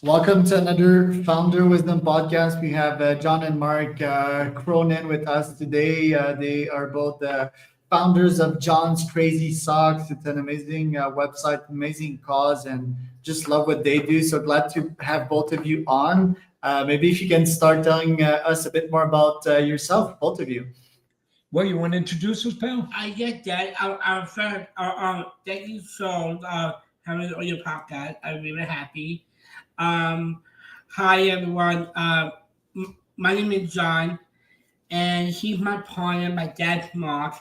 Welcome to another Founder Wisdom podcast. We have John and Mark Cronin with us today. They are both the founders of John's Crazy Socks. It's an amazing website, amazing cause, and just love what they do. So glad to have both of you on. Maybe if you can start telling us a bit more about yourself, both of you. Well, you want to introduce us, pal? I get that. Our friend, thank you so having on your podcast. I'm really happy. Um, Hi everyone. My name is John, and he's my partner. My dad's Mark,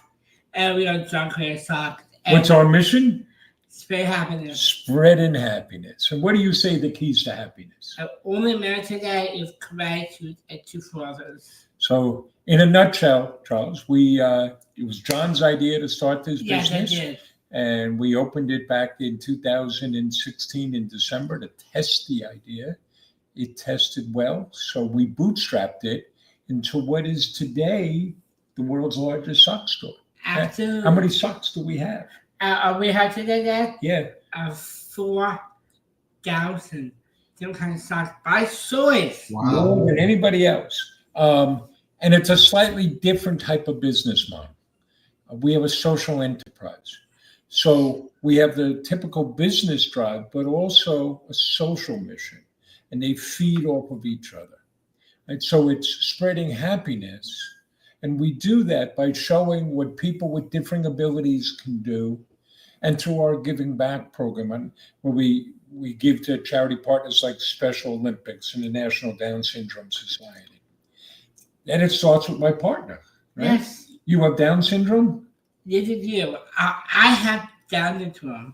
and we are John Clear Sock. What's our mission? Spread happiness. Spreading happiness. And what do you say the keys to happiness? Only man today is gratitude and to others. So, in a nutshell, Charles, it was John's idea to start this Yes, I business, did. and we opened it back in 2016 in December to test the idea. It tested well, so we bootstrapped it into what is today the world's largest sock store. Absolutely. How many socks do we have? We have today that Yeah, 4,000 different kinds of socks by choice. more than anybody else. And it's a slightly different type of business model. We have a social enterprise. So we have the typical business drive, but also a social mission, and they feed off of each other. And so it's spreading happiness. And we do that by showing what people with differing abilities can do, and through our giving back program, where we give to charity partners like Special Olympics and the National Down Syndrome Society. And it starts with my partner, right? Yes. You have Down syndrome? Yes, it do. I have Down syndrome.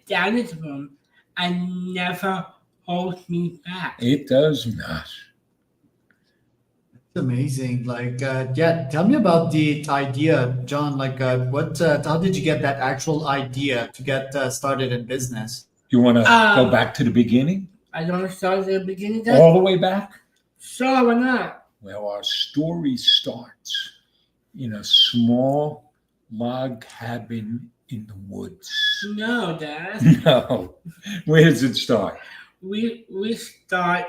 Down syndrome, I never holds me back. It does not. It's amazing. Yeah, tell me about the idea, John. How did you get that actual idea to get started in business? You want to go Um, back to the beginning? I don't start at the beginning. All the way back? Sure, why not? Well, our story starts in a small log cabin in the woods. No, Dad. No. Where does it start? We start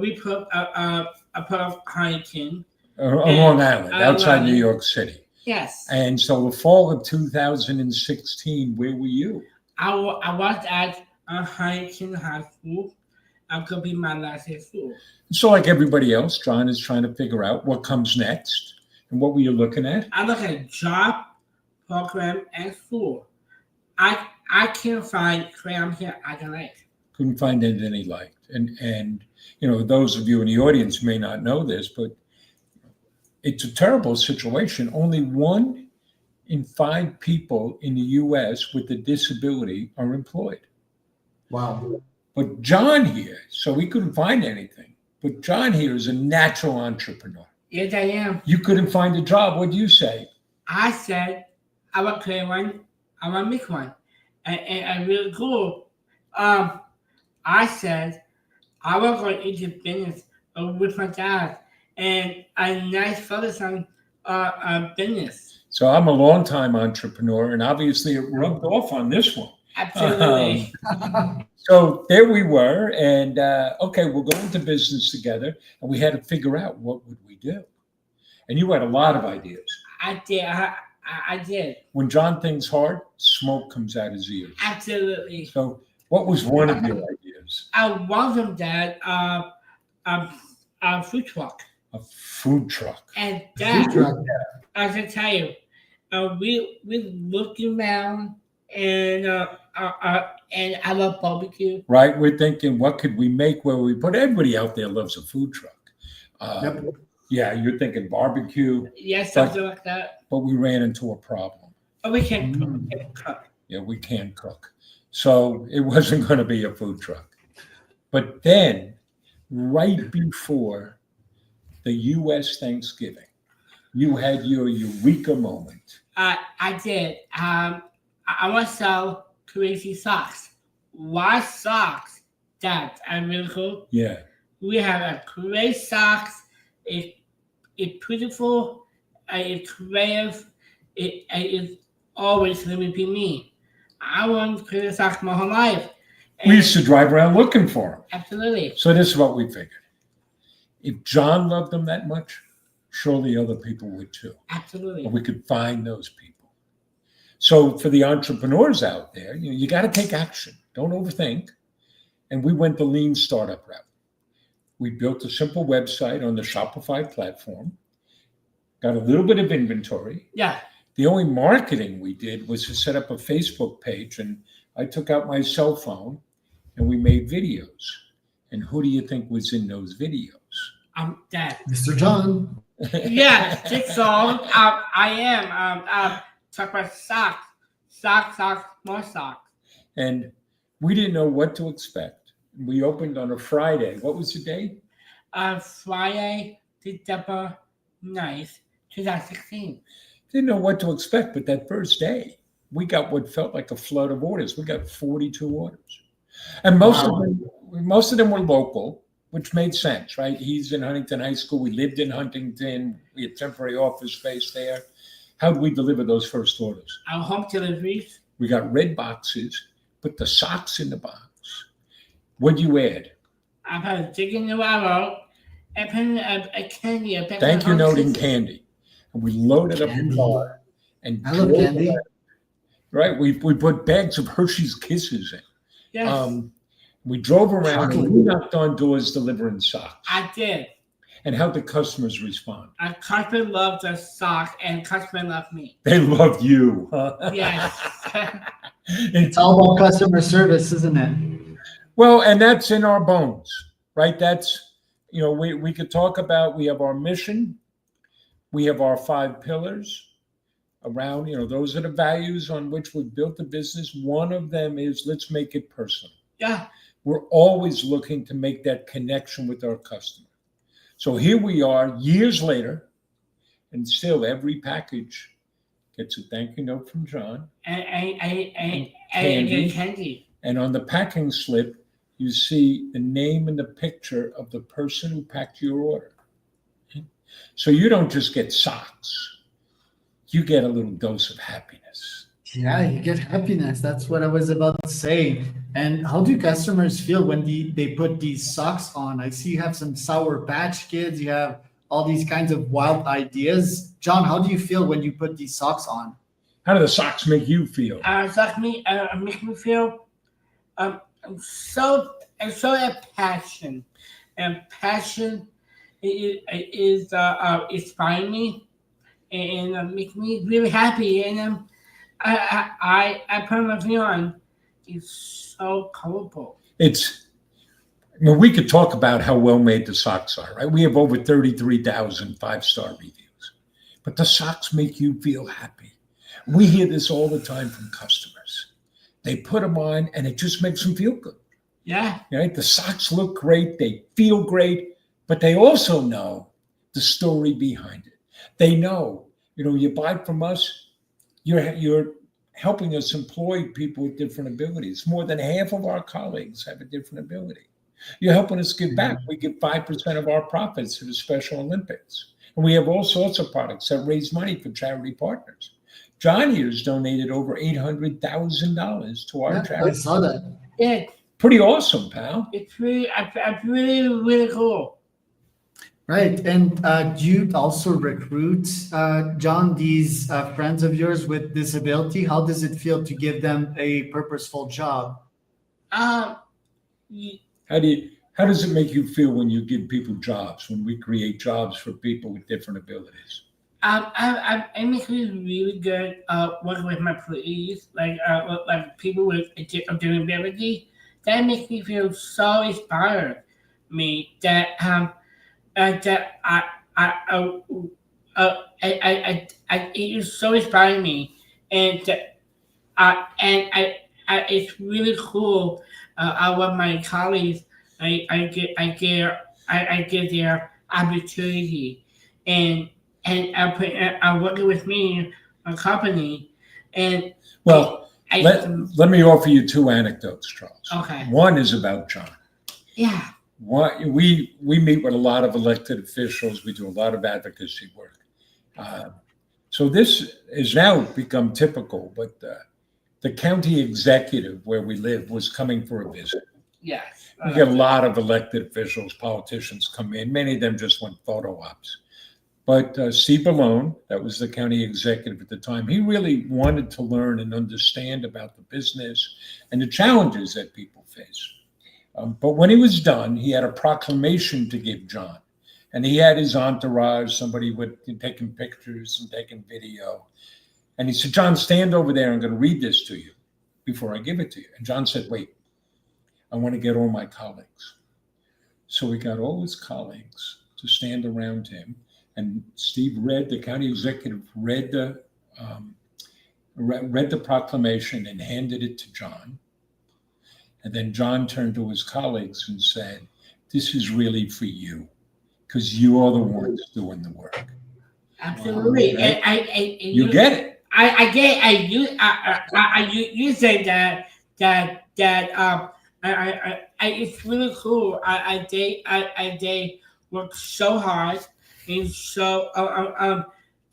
we put a put of Heineken. On Long Island, Long outside New Island. York City. Yes. And so the fall of 2016, where were you? I was at a Heineken High School. I could be my last year school. So like everybody else, John is trying to figure out what comes next. And what were you looking at? I look at job, program, and school. I can't find cram here I can like. Couldn't find anything he liked. And those of you in the audience may not know this, but it's a terrible situation. Only 1 in 5 people in the US with a disability are employed. Wow. But John here, so he couldn't find anything. But John here is a natural entrepreneur. Yes, I am. You couldn't find a job. What'd you say? I said I want to create one. I want to make one, and really cool. I said I was going into business with my dad, and a nice focus on business. So I'm a longtime entrepreneur, and obviously it rubbed off on this one. Absolutely. So there we were, and okay, we'll go into business together, and we had to figure out what would we do. And you had a lot of ideas. I did. I did. When John thinks hard, smoke comes out his ears. Absolutely. So what was one of your ideas? I welcome that food truck. A food truck. And Food that, truck. I can tell you, we looking around and I love barbecue. Right? We're thinking, what could we make where we put everybody out there loves a food truck. Yep. Yeah, you're thinking barbecue, Yes, something like that. but we ran into a problem. But we can cook. Yeah, we can't cook. So it wasn't going to be a food truck. But then, right before the U.S. Thanksgiving, you had your eureka moment. I did. I want to sell crazy socks. Why socks? That I'm really cool. Yeah. We have a great socks. It's beautiful. It's creative. It is always going to be me. I want to create socks my whole life. We used to drive around looking for them. Absolutely. So this is what we figured. If John loved them that much, surely other people would too. Absolutely. Or we could find those people. So for the entrepreneurs out there, you got to take action. Don't overthink. And we went the lean startup route. We built a simple website on the Shopify platform, got a little bit of inventory. Yeah. The only marketing we did was to set up a Facebook page, and I took out my cell phone and we made videos. And who do you think was in those videos? Dad. Mr. John. Yeah, Jigsaw. I am. Talk about socks, more socks. And we didn't know what to expect. We opened on a Friday. What was the day? Friday, December 9th, 2016. Didn't know what to expect, but that first day, we got what felt like a flood of orders. We got 42 orders. And most of them were local, which made sense, right? He's in Huntington High School. We lived in Huntington. We had temporary office space there. How did we deliver those first orders? Our home deliveries. We got red boxes, put the socks in the box. What'd you add? I put a jig in the arrow and put a candy. Thank you note in candy. And we loaded up the car. And I love candy. Right? We put bags of Hershey's Kisses in. Yes. We drove around and we knocked on doors delivering socks. I did. And how'd the customers respond? A customer loved the sock and customer loved me. They loved you. Yes. It's all about customer service, isn't it? Well, and that's in our bones, right? That's, we could talk about, we have our mission. We have our 5 pillars around, those are the values on which we've built the business. One of them is let's make it personal. Yeah. We're always looking to make that connection with our customer. So here we are years later, and still every package gets a thank you note from John. And candy. And on the packing slip, you see the name and the picture of the person who packed your order. So you don't just get socks, you get a little dose of happiness. Yeah, you get happiness. That's what I was about to say. And how do customers feel when they put these socks on? I see you have some Sour Patch Kids. You have all these kinds of wild ideas. John, how do you feel when you put these socks on? How do the socks make you feel? Socks make me feel so a passion. And passion is inspiring me and make me really happy. And I put my view on. It's so colorful. We could talk about how well made the socks are, right? We have over 33,000 5-star reviews, but the socks make you feel happy. We hear this all the time from customers. They put them on and it just makes them feel good. Yeah. Right? The socks look great. They feel great, but they also know the story behind it. They know, you buy from us, you're helping us employ people with different abilities. More than half of our colleagues have a different ability. You're helping us give back. We give 5% of our profits to the Special Olympics. And we have all sorts of products that raise money for charity partners. John here has donated over $800,000 to our charity. I saw that. Yeah. Pretty awesome, pal. It's really, really cool. Right. And do you also recruit, John, these friends of yours with disability? How does it feel to give them a purposeful job? How does it make you feel when you give people jobs, when we create jobs for people with different abilities? I make me really good working with my employees, like people with a different ability. That makes me feel so inspired. It is so inspiring me, and it's really cool. I want my colleagues. I get their opportunity, and are working with me, a company, and let me offer you 2 anecdotes, Charles. Okay. One is about John. Yeah. We meet with a lot of elected officials. We do a lot of advocacy work. So this has now become typical, but the county executive where we live was coming for a visit. Yes. We get a lot of elected officials, politicians come in. Many of them just want photo ops. But Steve Ballone, that was the county executive at the time, he really wanted to learn and understand about the business and the challenges that people face. But when he was done, he had a proclamation to give John. And he had his entourage, somebody taking pictures and taking video. And he said, John, stand over there. I'm going to read this to you before I give it to you. And John said, wait, I want to get all my colleagues. So he got all his colleagues to stand around him. And Steve the county executive read the proclamation and handed it to John. And then John turned to his colleagues and said, this is really for you, because you are the ones doing the work. Absolutely. Right? And You get it. I get it. You said that it's really cool. They work so hard and so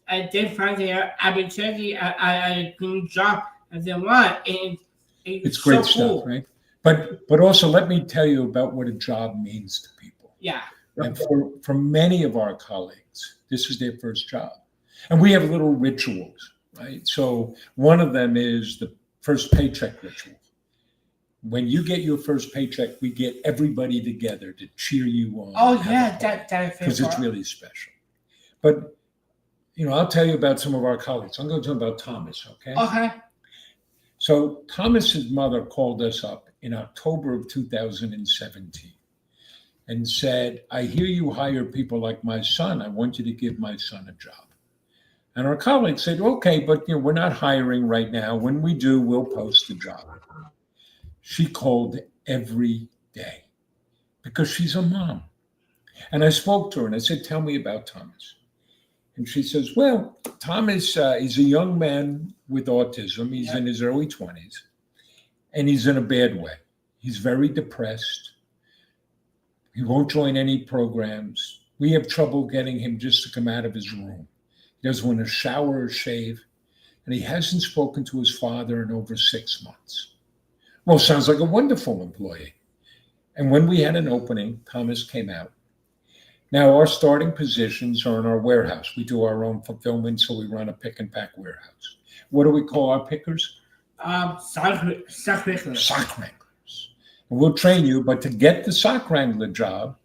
they find their opportunity a good job as they want, and It's great so stuff, cool. right? But also let me tell you about what a job means to people. Yeah. And for many of our colleagues, this is their first job. And we have little rituals, right? So one of them is the first paycheck ritual. When you get your first paycheck, we get everybody together to cheer you on. Oh yeah, that because it's really special. But I'll tell you about some of our colleagues. I'm going to talk about Thomas, okay? Okay. So Thomas's mother called us up in October of 2017 and said, I hear you hire people like my son. I want you to give my son a job. And our colleagues said, okay, but we're not hiring right now. When we do, we'll post the job. She called every day because she's a mom. And I spoke to her and I said, tell me about Thomas. And she says, well, Thomas, he's a young man with autism. He's in his early 20s, and he's in a bad way. He's very depressed. He won't join any programs. We have trouble getting him just to come out of his room. He doesn't want to shower or shave, and he hasn't spoken to his father in over 6 months. Well, sounds like a wonderful employee. And when we had an opening, Thomas came out. Now, our starting positions are in our warehouse. We do our own fulfillment, so we run a pick and pack warehouse. What do we call our pickers? Sock wranglers. Sock wranglers. And we'll train you, but to get the sock wrangler job,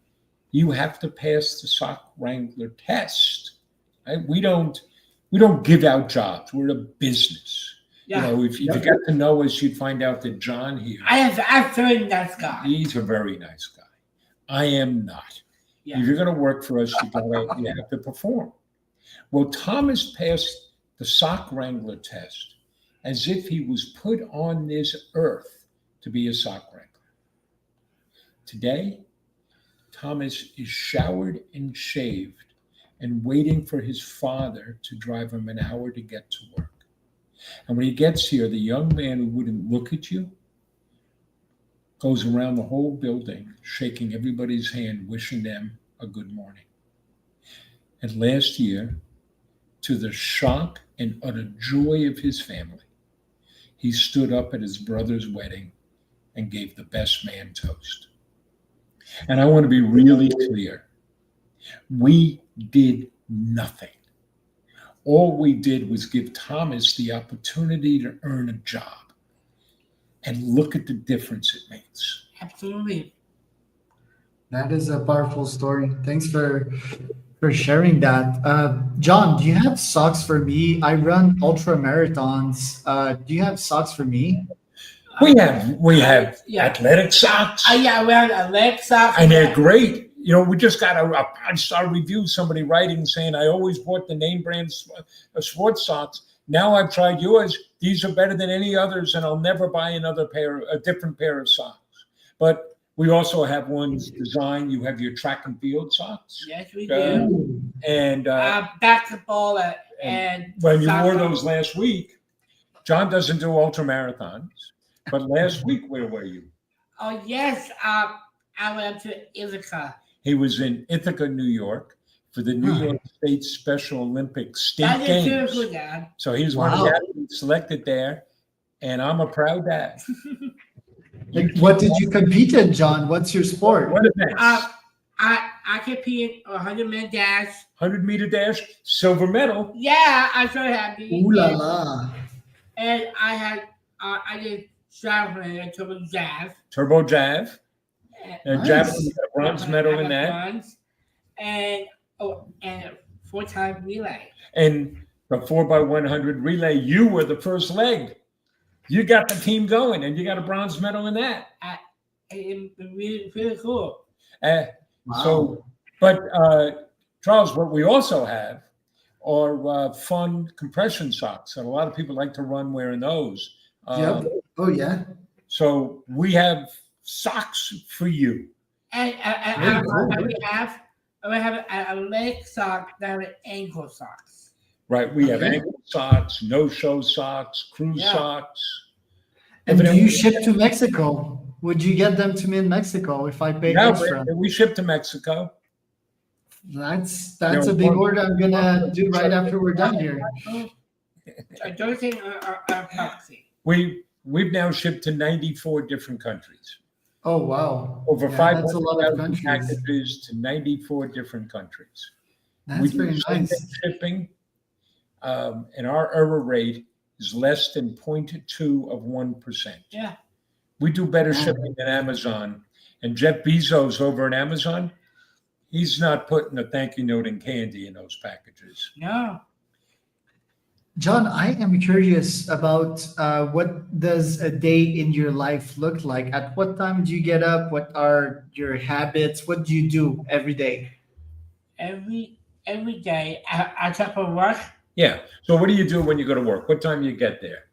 you have to pass the sock wrangler test. Right? We don't give out jobs. We're a business. Yeah. If you got to know us, you'd find out that John here, I'm very nice guy. he's a very nice guy. I am not. Yeah. If you're going to work for us, you have to perform. Well, Thomas passed the sock wrangler test as if he was put on this earth to be a sock wrangler. Today, Thomas is showered and shaved and waiting for his father to drive him an hour to get to work. And when he gets here, the young man who wouldn't look at you goes around the whole building, shaking everybody's hand, wishing them a good morning. And last year, to the shock and utter joy of his family, he stood up at his brother's wedding and gave the best man toast. And I want to be really clear. We did nothing. All we did was give Thomas the opportunity to earn a job. And look at the difference it makes. Absolutely. That is a powerful story. Thanks for sharing that. John, do you have socks for me? I run ultra marathons. Do you have socks for me? We have athletic socks. Yeah, we have athletic socks. And they're great. We just got a 5-star review, somebody writing saying, I always bought the name brand sports socks. Now I've tried yours. These are better than any others, and I'll never buy a different pair of socks. But we also have ones designed. You have your track and field socks. Yes, we do. And basketball and when you wore soccer. those last week, John doesn't do ultra marathons, but last week, where were you? Oh, yes. I went to Ithaca. He was in Ithaca, New York, for the New York State Special Olympics State Games. So he was one of the athletes selected there. and I'm a proud dad. Like, what did you compete in, John? What's your sport? What events? I compete in 100-meter dash. 100-meter dash, silver medal. Yeah, I'm so happy. Ooh la la. And I did javelin and Turbo jav. and Nice. Javelin, you got a bronze medal in that. bronze, and and 4-time relay. And the 4x100 relay, you were the first leg. You got the team going, and you got a bronze medal in that. It's really cool. Wow. So, but Charles, what we also have are fun compression socks, and a lot of people like to run wearing those. Yep. Oh yeah. So we have socks for you. And Very cool. we have a leg sock that are ankle socks. Right, we have Okay. ankle socks, no-show socks, cruise Yeah. socks. And do Evidently- you ship to Mexico? Would you get them to me in Mexico if I paid Yeah, extra? we ship to Mexico. That's Yeah, a big order I'm gonna do right after we're done here. I don't think are proxy. We've now shipped to 94 different countries. Oh wow. Over Yeah, that's a lot of 500,000 countries. packages to 94 different countries. That's We do very same-day nice. shipping, and our error rate is less than 0.2%. Yeah. We do better Wow. shipping than Amazon. And Jeff Bezos over at Amazon, he's not putting a thank you note and candy in those packages. No. John, I am curious about what does a day in your life look like? At what time do you get up? What are your habits? What do you do every day? Every day I talk for work. Yeah. So what do you do when you go to work? What time you get there?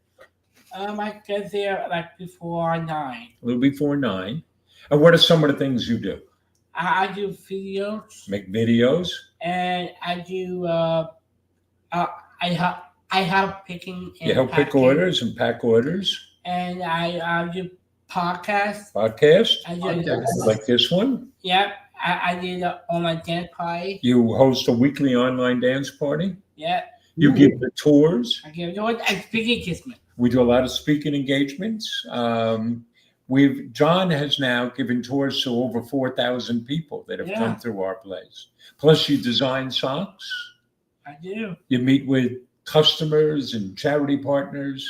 I get there like before 9. A little before 9. And what are some of the things you do? I do videos Make videos. and I do I help picking and You help pick packing, orders and pack orders. and I do podcasts. Podcast I do Podcasts. like this one. Yep. I did on my dance party. You host a weekly online dance party. Yeah. You Ooh. give the tours. I give you what I speaking kismet. We do a lot of speaking engagements. John has now given tours to over 4,000 people that have Yeah. come through our place. Plus, you design socks. I do. You meet with customers and charity partners.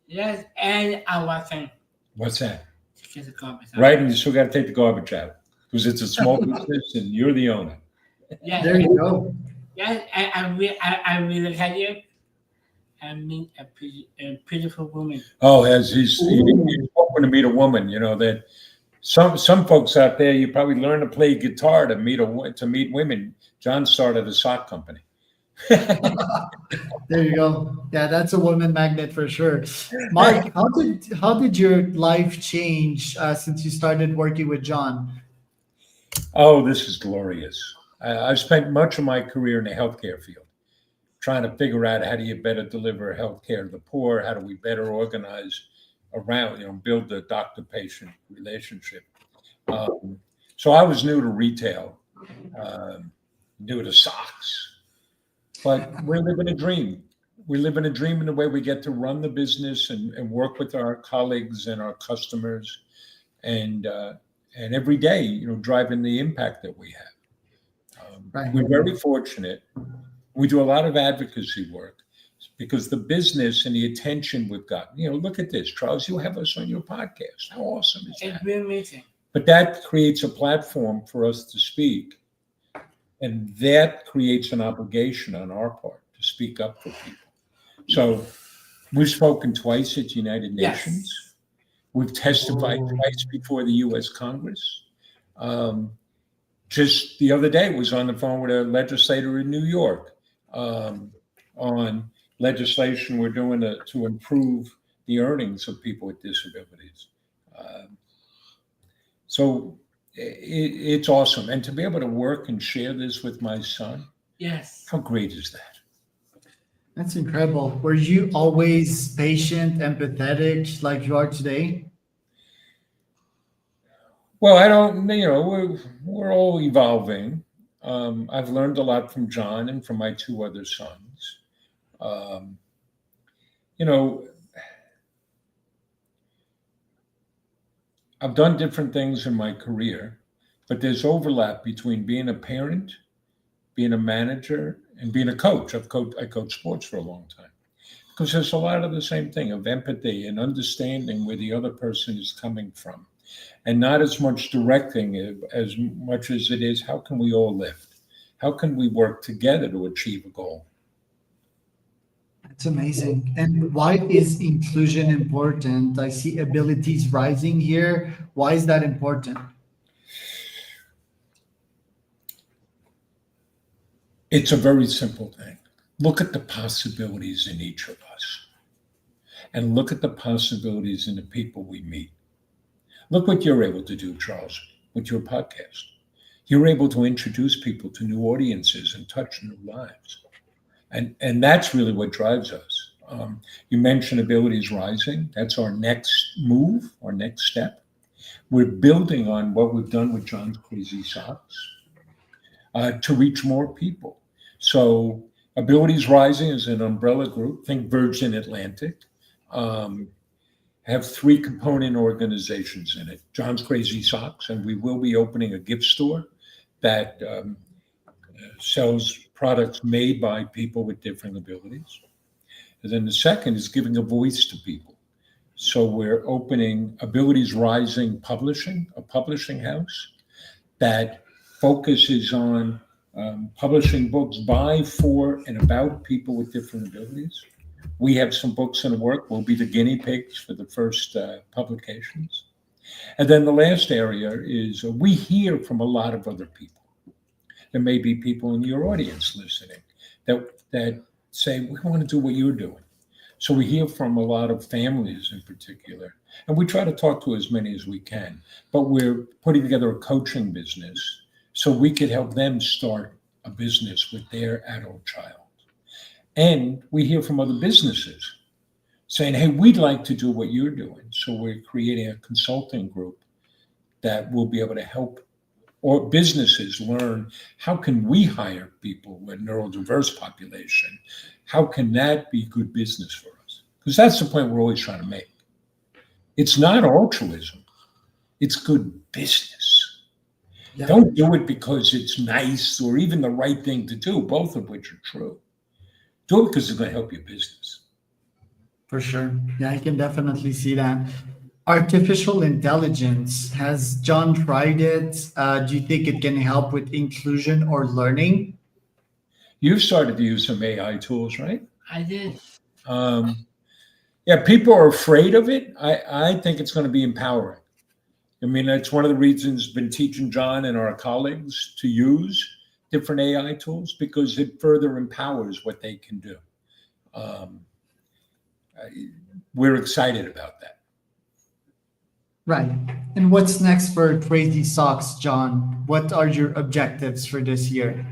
Yes, and I wasn't What's that? just a garbage. Right, and you still got to take the garbage out because it's a small business and you're the owner. Yeah. There you go. Yeah, I really look at you. I mean, a beautiful woman. Oh, as he's hoping to meet a woman. You know that some folks out there, you probably learn to play guitar to meet women. John started a sock company. There you go. Yeah, that's a woman magnet for sure. Mark, how did your life change since you started working with John? Oh, this is glorious. I've spent much of my career in the healthcare field, trying to figure out how do you better deliver healthcare to the poor? How do we better organize around, build the doctor-patient relationship? So I was new to retail, new to socks, but we're living a dream. We live in a dream in the way we get to run the business and work with our colleagues and our customers, and every day, driving the impact that we have. Right. We're very fortunate. We do a lot of advocacy work because the business and the attention we've gotten. Look at this, Charles. You have us on your podcast. How awesome is It's that? really amazing. But that creates a platform for us to speak, and that creates an obligation on our part to speak up for people. So we've spoken twice at United Yes. Nations. We've testified twice before the U.S. Congress. Just the other day, was on the phone with a legislator in New York on legislation we're doing to improve the earnings of people with disabilities. So it's awesome. And to be able to work and share this with my son, Yes. how great is that? That's incredible. Were you always patient, empathetic like you are today? Well, I don't, we're all evolving. I've learned a lot from John and from my 2 other sons. I've done different things in my career, but there's overlap between being a parent, being a manager, and being a coach. I coached sports for a long time because there's a lot of the same thing of empathy and understanding where the other person is coming from, and not as much directing it as much as it is how can we all lift? How can we work together to achieve a goal? It's amazing. And why is inclusion important? I see abilities rising here. Why is that important? It's a very simple thing. Look at the possibilities in each of us and look at the possibilities in the people we meet. Look what you're able to do, Charles, with your podcast. You're able to introduce people to new audiences and touch new lives. And that's really what drives us. You mentioned abilities rising. That's our next move, our next step. We're building on what we've done with John's Crazy Socks to reach more people. So Abilities Rising is an umbrella group. Think Virgin Atlantic. Have 3 component organizations in it. John's Crazy Socks, and we will be opening a gift store that sells products made by people with different abilities. And then the second is giving a voice to people. So we're opening Abilities Rising Publishing, a publishing house that focuses on publishing books by, for, and about people with different abilities. We have some books in the work. We'll be the guinea pigs for the first publications. And then the last area is we hear from a lot of other people. There may be people in your audience listening that say, we want to do what you're doing. So we hear from a lot of families in particular, and we try to talk to as many as we can. But we're putting together a coaching business so we could help them start a business with their adult child. And we hear from other businesses saying, hey, we'd like to do what you're doing. So we're creating a consulting group that will be able to help or businesses learn how can we hire people with neurodiverse population? How can that be good business for us? Because that's the point we're always trying to make. It's not altruism. It's good business. Yeah. Don't do it because it's nice or even the right thing to do, both of which are true. Do it because it's going to help your business. For sure. Yeah, I can definitely see that. Artificial intelligence, has John tried it? Do you think it can help with inclusion or learning? You've started to use some AI tools, right? I did. Yeah, people are afraid of it. I think it's going to be empowering. I mean, that's one of the reasons I've been teaching John and our colleagues to use different AI tools because it further empowers what they can do. We're excited about that. Right. And what's next for Crazy Socks, John? What are your objectives for this year?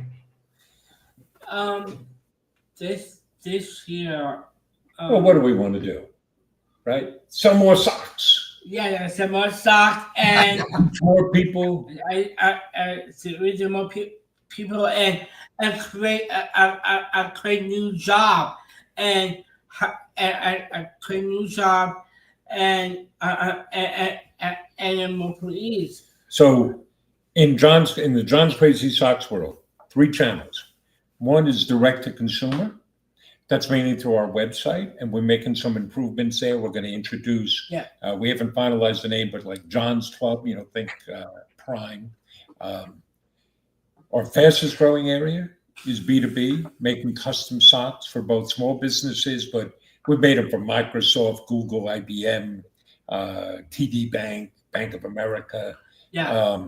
This year. Well, what do we want to do? Right? Sell more socks. Yeah, some more socks and More people. to reach more people and create a create new job and create new job and employees. So in the John's Crazy Socks world, 3 channels. One is direct to consumer. That's mainly through our website, and we're making some improvements there. We're going to introduce. Yeah. We haven't finalized the name, but like John's Club, think Prime. Our fastest growing area is B2B, making custom socks for both small businesses, but we've made them for Microsoft, Google, IBM, TD Bank, Bank of America. Yeah.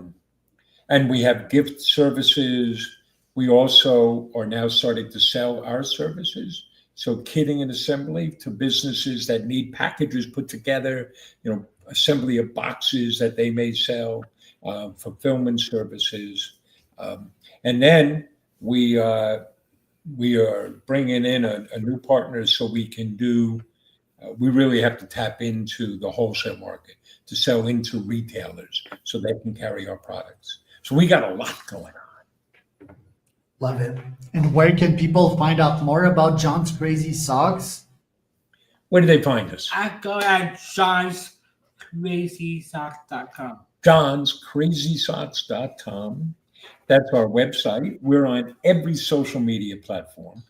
And we have gift services. We also are now starting to sell our services. So kitting and assembly to businesses that need packages put together, assembly of boxes that they may sell, fulfillment services. And then we are bringing in a new partner so we can do, we really have to tap into the wholesale market to sell into retailers so they can carry our products. So we got a lot going on. Love it. And where can people find out more about John's Crazy Socks? Where do they find us? I go at John's johnscrazysocks.com. johnscrazysocks.com. That's our website. We're on every social media platform.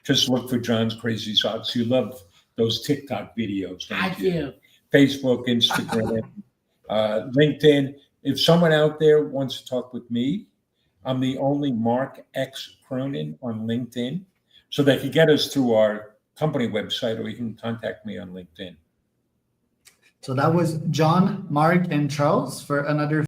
Just look for John's Crazy Socks. You love those TikTok videos, don't I you? do. Facebook, Instagram, LinkedIn. If someone out there wants to talk with me, I'm the only Mark X Cronin on LinkedIn. So they can get us through our company website, or you can contact me on LinkedIn. So that was John, Mark, and Charles for another